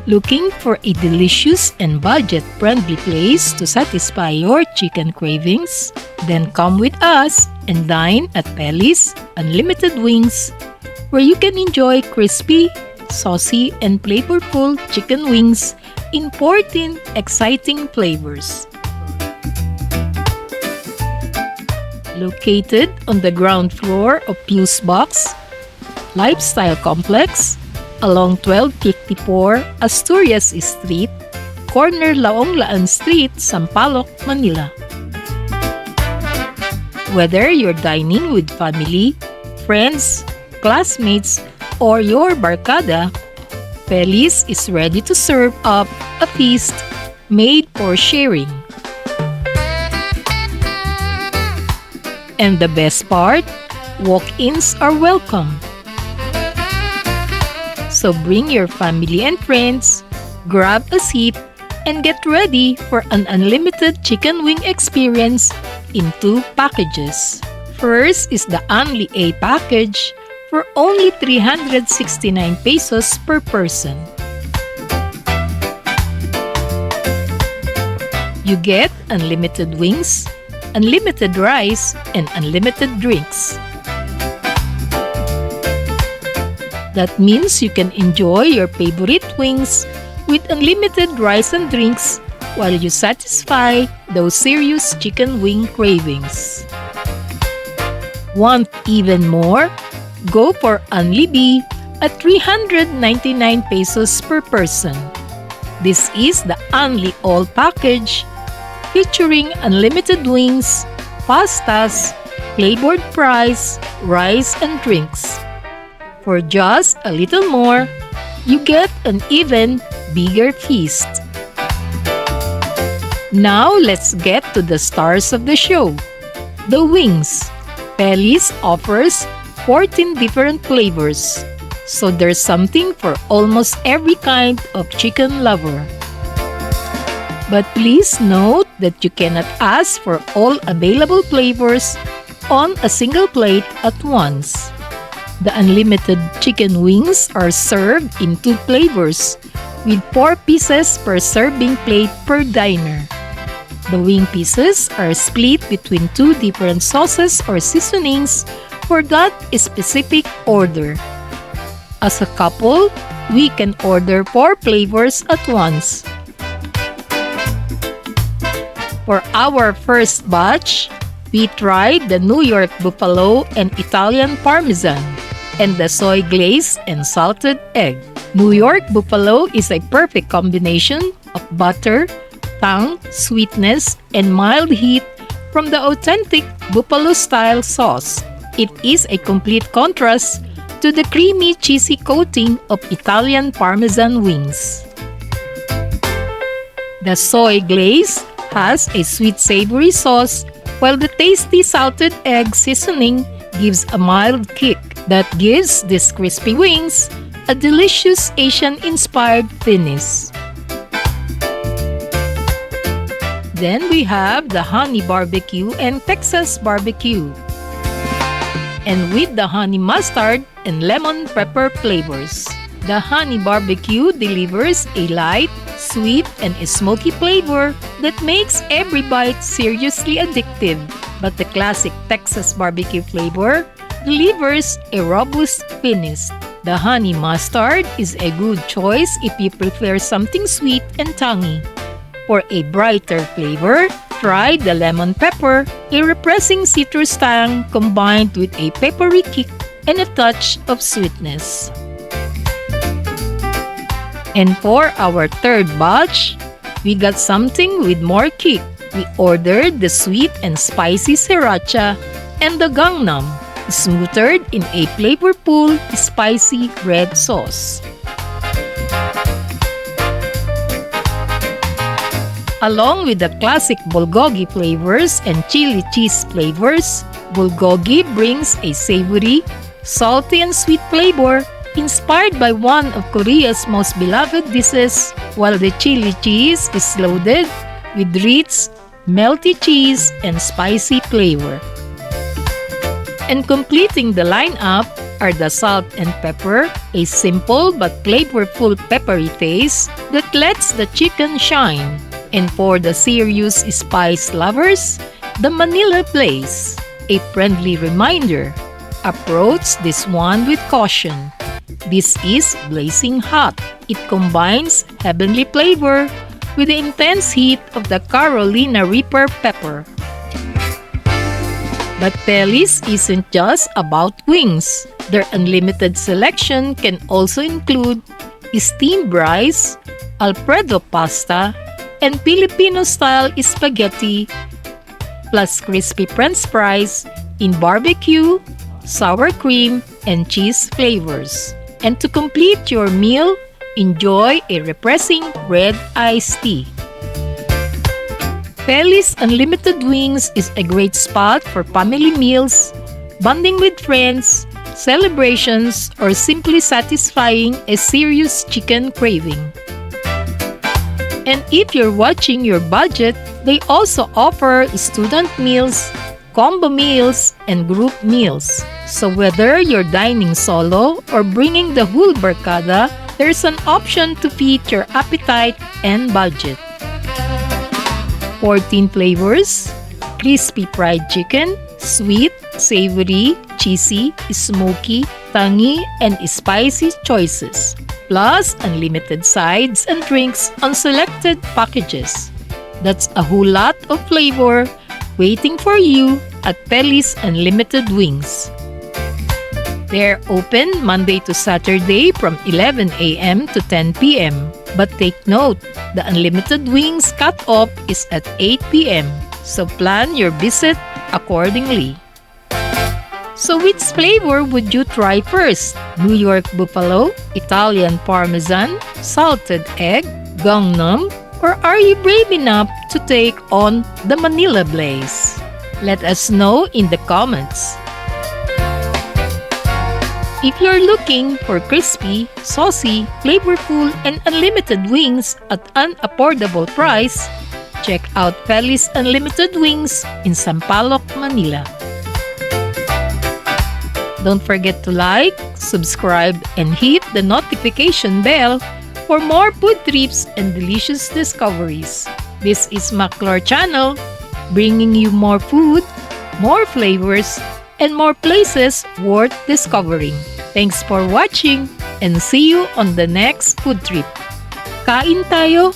Looking for a delicious and budget-friendly place to satisfy your chicken cravings? Then come with us and dine at PELI'S Unlimited Wings, where you can enjoy crispy, saucy, and flavorful chicken wings in 14 exciting flavors. Located on the ground floor of Fuse Box Lifestyle Complex, along 1254 Asturias Street, corner Laong-Laan Street, Sampaloc, Manila. Whether you're dining with family, friends, classmates, or your barkada, PELI'S is ready to serve up a feast made for sharing. And the best part, walk-ins are welcome. So bring your family and friends, grab a seat, and get ready for an unlimited chicken wing experience in 2 packages. First is the UNLI A package for only 369 pesos per person. You get unlimited wings, unlimited rice, and unlimited drinks. That means you can enjoy your favorite wings with unlimited rice and drinks while you satisfy those serious chicken wing cravings. Want even more? Go for UNLI B at 399 pesos per person. This is the UNLI All package featuring unlimited wings, pastas, flavored fries, rice, and drinks. For just a little more, you get an even bigger feast. Now let's get to the stars of the show, the wings. PELI'S offers 14 different flavors, so there's something for almost every kind of chicken lover. But please note that you cannot ask for all available flavors on a single plate at once. The unlimited chicken wings are served in 2 flavors, with 4 pieces per serving plate per diner. The wing pieces are split between 2 different sauces or seasonings for that specific order. As a couple, we can order 4 flavors at once. For our first batch, we tried the New York Buffalo and Italian Parmesan, and the soy glazed and salted egg. New York Buffalo is a perfect combination of butter, tang, sweetness, and mild heat from the authentic Buffalo-style sauce. It is a complete contrast to the creamy, cheesy coating of Italian Parmesan wings. The soy glaze has a sweet savory sauce, while the tasty salted egg seasoning gives a mild kick that gives these crispy wings a delicious Asian-inspired finish. Then we have the honey barbecue and Texas barbecue, and with the honey mustard and lemon pepper flavors. The honey barbecue delivers a light, sweet, and smoky flavor that makes every bite seriously addictive. But the classic Texas barbecue flavor delivers a robust finish. The honey mustard is a good choice if you prefer something sweet and tangy. For a brighter flavor, try the lemon pepper, a refreshing citrus tang combined with a peppery kick and a touch of sweetness. And for our third batch, we got something with more kick. We ordered the sweet and spicy Sriracha and the Gangnam, smothered in a flavorful, spicy red sauce. Along with the classic Bulgogi flavors and chili cheese flavors, Bulgogi brings a savory, salty, and sweet flavor inspired by one of Korea's most beloved dishes, while the chili cheese is loaded with rich, melty cheese and spicy flavor. And completing the lineup are the salt and pepper, a simple but flavorful peppery taste that lets the chicken shine. And for the serious spice lovers, the Manila Blaze, a friendly reminder. Approach this one with caution. This is blazing hot. It combines heavenly flavor with the intense heat of the Carolina Reaper pepper. But Pelli's isn't just about wings. Their unlimited selection can also include steamed rice, Alfredo pasta, and Filipino-style spaghetti, plus crispy French fries in barbecue, sour cream, and cheese flavors. And to complete your meal, enjoy a refreshing red iced tea. Pelli's Unlimited Wings is a great spot for family meals, bonding with friends, celebrations, or simply satisfying a serious chicken craving. And if you're watching your budget, they also offer student meals, combo meals, and group meals. So whether you're dining solo or bringing the whole barkada, there's an option to fit your appetite and budget. 14 flavors: crispy fried chicken, sweet, savory, cheesy, smoky, tangy, and spicy choices. Plus unlimited sides and drinks on selected packages. That's a whole lot of flavor waiting for you at Pelli's Unlimited Wings. They're open Monday to Saturday from 11 a.m. to 10 p.m. But take note, the Unlimited Wings cut-off is at 8 p.m. So plan your visit accordingly. So which flavor would you try first? New York Buffalo, Italian Parmesan, salted egg, Gangnam, or are you brave enough to take on the Manila Blaze? Let us know in the comments. If you're looking for crispy, saucy, flavorful, and unlimited wings at an affordable price, check out Pelli's Unlimited Wings in Sampaloc, Manila. Don't forget to like, subscribe, and hit the notification bell for more food trips and delicious discoveries. This is Maclor Channel, bringing you more food, more flavors, and more places worth discovering. Thanks for watching and see you on the next food trip. Kain tayo!